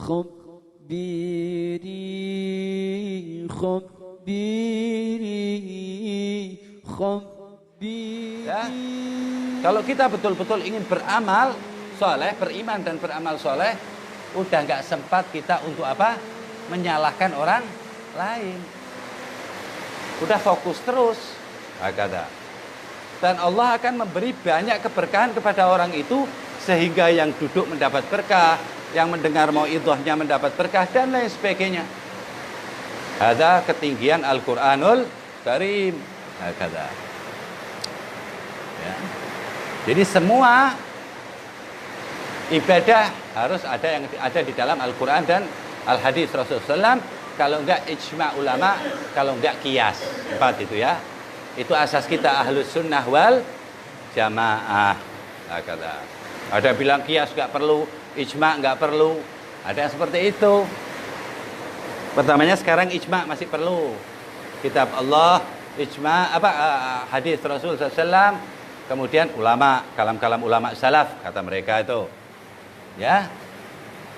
خبيري خبيري خبيري. Ya. Kalau kita betul-betul ingin beramal soleh, beriman dan beramal soleh, udah nggak sempat kita untuk apa? Menyalahkan orang lain. Udah fokus terus. Kata. Dan Allah akan memberi banyak keberkahan kepada orang itu, sehingga yang duduk mendapat berkah, yang mendengar mauidhahnya mendapat berkah, dan lain sebagainya. Ada ketinggian Al-Quranul Karim. Kata. Ya. Jadi semua ibadah harus ada yang ada di dalam Al-Quran dan Al-Hadis Rasulullah SAW. Kalau enggak ijma' ulama, kalau enggak qiyas. 4 itu ya. Itu asas kita Ahlus Sunnah wal Jamaah. Kata. Ada bilang qiyas enggak perlu, ijma' enggak perlu. Ada yang seperti itu. Pertamanya sekarang ijma' masih perlu. Kitab Allah, ijma' hadis Rasul SAW, kemudian ulama, kalam-kalam ulama salaf kata mereka itu. Ya.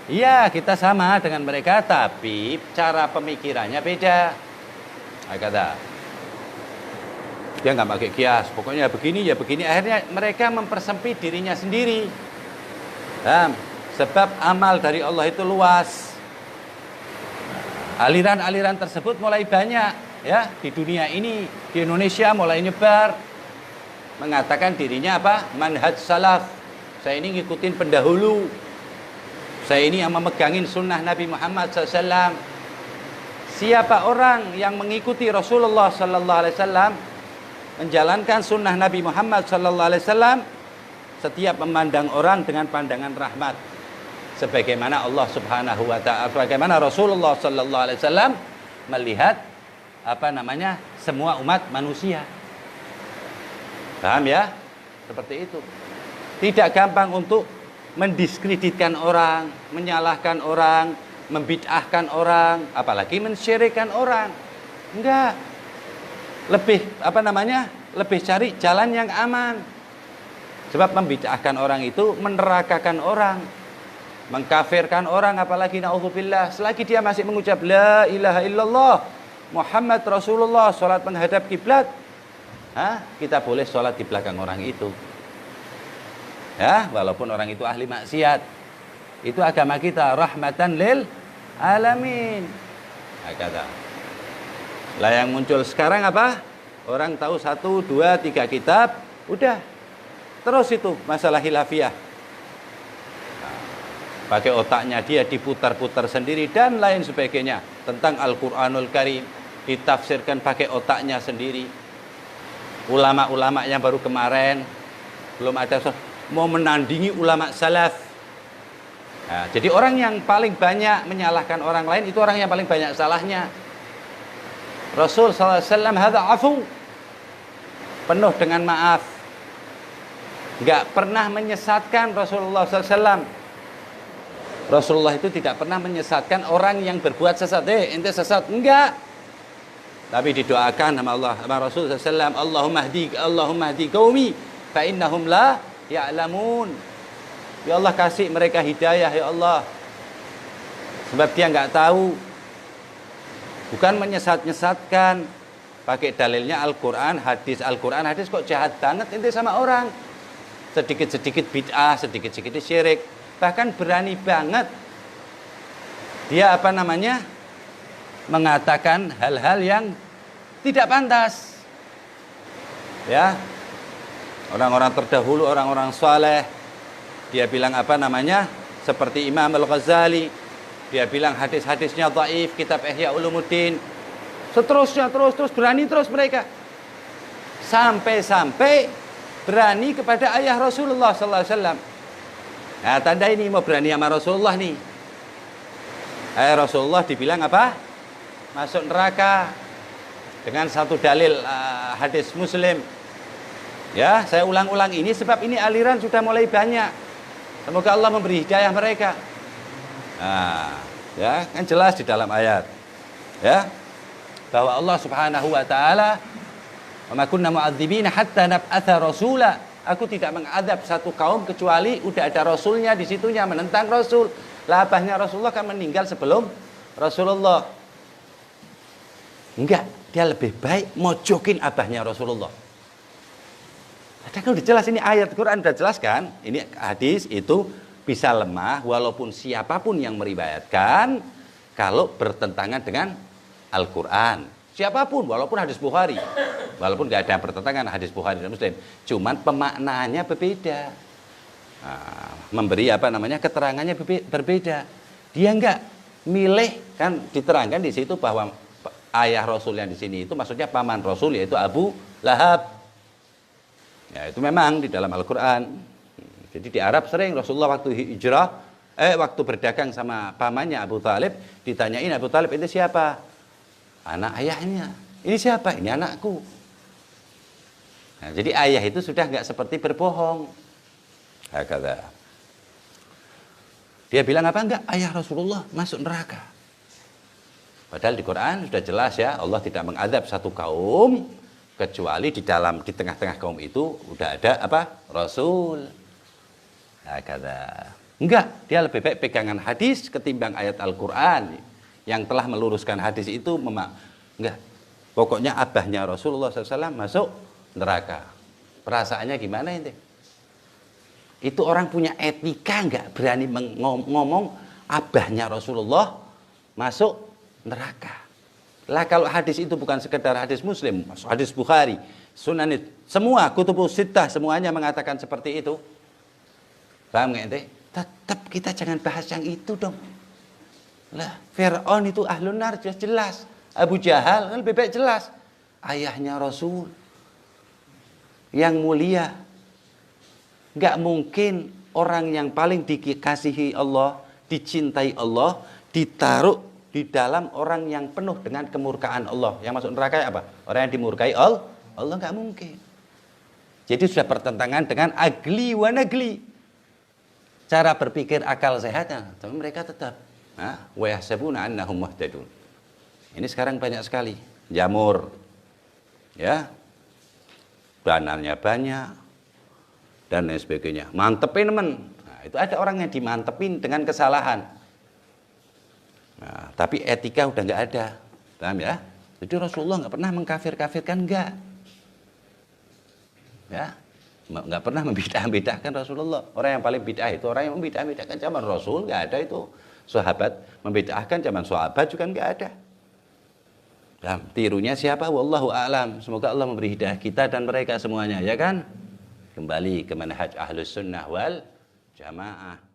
Iya, kita sama dengan mereka, tapi cara pemikirannya beda. Kata. Dia nggak pakai kias, pokoknya begini ya begini. Akhirnya mereka mempersempit dirinya sendiri. Sebab amal dari Allah itu luas. Aliran-aliran tersebut mulai banyak ya di dunia ini, di Indonesia mulai nyebar, mengatakan dirinya apa? Manhaj salaf. Saya ini ngikutin pendahulu. Saya ini yang memegangin sunnah Nabi Muhammad SAW. Siapa orang yang mengikuti Rasulullah SAW, menjalankan sunnah Nabi Muhammad SAW, setiap memandang orang dengan pandangan rahmat, sebagaimana Allah Subhanahu wa Ta'ala, bagaimana Rasulullah SAW melihat semua umat manusia. Paham ya? Seperti itu. Tidak gampang untuk mendiskreditkan orang, menyalahkan orang, membid'ahkan orang, apalagi mensyirikkan orang. Enggak. Lebih lebih cari jalan yang aman. Sebab membid'ahkan orang itu menerakakan orang, mengkafirkan orang, apalagi naudzubillah, selagi dia masih mengucap la ilaha illallah Muhammad Rasulullah, salat menghadap kiblat, kita boleh salat di belakang orang itu. Ya, walaupun orang itu ahli maksiat. Itu agama kita rahmatan lil alamin. Kata. Lah yang muncul sekarang apa? Orang tahu 1, 2, 3 kitab, udah. Terus itu masalah khilafiyah. Pakai otaknya dia diputar-putar sendiri dan lain sebagainya. Tentang Al-Quranul Karim ditafsirkan pakai otaknya sendiri. Ulama-ulama yang baru kemarin belum ada mau menandingi ulama salaf. Nah, jadi orang yang paling banyak menyalahkan orang lain itu orang yang paling banyak salahnya. Rasul SAW hadza afu, penuh dengan maaf, nggak pernah menyesatkan Rasulullah SAW. Rasulullah itu tidak pernah menyesatkan orang yang berbuat sesat. Ente sesat, enggak. Tapi didoakan sama Allah, sama Rasul SAW, Allahumma hdi qaumi fa innahum la ya'lamun. Ya Allah, kasih mereka hidayah ya Allah, sebab dia nggak tahu. Bukan menyesat-nyesatkan, pakai dalilnya Al-Quran, hadis. Al-Quran, hadis kok jahat banget ente sama orang. Sedikit-sedikit bid'ah, sedikit-sedikit syirik. Bahkan berani banget dia mengatakan hal-hal yang tidak pantas. Ya. Orang-orang terdahulu, orang-orang saleh, dia bilang seperti Imam Al-Ghazali, dia bilang hadis-hadisnya dhaif, kitab Ihya Ulumuddin. Seterusnya terus berani terus mereka. Sampai berani kepada ayah Rasulullah sallallahu alaihi wasallam. Nah, tanda ini mau berani sama Rasulullah nih. Ayah Rasulullah dibilang apa? Masuk neraka dengan satu dalil hadis Muslim. Ya, saya ulang-ulang ini sebab ini aliran sudah mulai banyak. Semoga Allah memberi hidayah mereka. Nah, ya, kan jelas di dalam ayat. Ya. Bahwa Allah Subhanahu wa taala, "Wa ma kunna mu'adzibina hatta nab'atsa rasula." Aku tidak mengadab satu kaum kecuali udah ada rasulnya di situnya menentang rasul. Lah abahnya Rasulullah kan meninggal sebelum Rasulullah. Enggak, dia lebih baik mojokin abahnya Rasulullah. Ada kan udah jelas, ini ayat Quran udah jelaskan. Ini hadis itu bisa lemah walaupun siapapun yang meriwayatkan kalau bertentangan dengan Al-Quran. Siapapun, walaupun hadis Bukhari. Walaupun nggak ada pertentangan hadis Bukhari dan Muslim. Cuman pemaknaannya berbeda. Nah, memberi keterangannya berbeda. Dia enggak milih, kan diterangkan di situ bahwa ayah Rasul yang di sini itu maksudnya paman Rasul, yaitu Abu Lahab. Ya, itu memang di dalam Al-Quran. Jadi di Arab sering Rasulullah waktu hijrah, waktu berdagang sama pamannya Abu Talib, ditanyain Abu Talib, itu siapa? Anak ayahnya. Ini siapa? Ini anakku. Nah, jadi ayah itu sudah nggak seperti berbohong. Hakadha. Dia bilang apa? Enggak, ayah Rasulullah masuk neraka. Padahal di Quran sudah jelas ya, Allah tidak mengadab satu kaum kecuali di tengah-tengah kaum itu udah ada apa? Rasul. Hakadha. Enggak, dia lebih baik pegangan hadis ketimbang ayat Al-Quran yang telah meluruskan hadis itu. Enggak, pokoknya abahnya Rasulullah SAW masuk neraka. Perasaannya gimana ini? Itu orang punya etika, enggak berani ngomong abahnya Rasulullah masuk neraka. Lah kalau hadis itu bukan sekedar hadis Muslim, hadis Bukhari, Sunan, semua kutubus sittah semuanya mengatakan seperti itu. Paham nggak ente? Tetap kita jangan bahas yang itu dong. Lah Fir'aun itu ahlun nar jelas. Abu Jahal kan lebih baik jelas. Ayahnya Rasul yang mulia. Nggak mungkin orang yang paling dikasihi Allah, dicintai Allah, ditaruh di dalam orang yang penuh dengan kemurkaan Allah. Yang masuk neraka apa? Orang yang dimurkai Allah nggak mungkin. Jadi sudah pertentangan dengan agli wa nagli. Cara berpikir akal sehatnya, tapi mereka tetap wa yahsabuna annahum muhtadun. Ini sekarang banyak sekali jamur, ya, banalnya banyak dan lain sebagainya. Mantepin teman. Nah, itu ada orang yang dimantepin dengan kesalahan. Nah, tapi etika udah nggak ada, paham ya? Jadi Rasulullah nggak pernah mengkafir-kafirkan, nggak, ya, nggak pernah membidah-bidahkan Rasulullah. Orang yang paling bidah itu orang yang membidah-bidahkan zaman Rasul, nggak ada itu. Sahabat membidahkan zaman sahabat juga nggak ada. Nah, tirunya siapa? Wallahu a'lam. Semoga Allah memberi hidayah kita dan mereka semuanya, ya kan? Kembali ke manhaj Ahlus Sunnah wal Jamaah.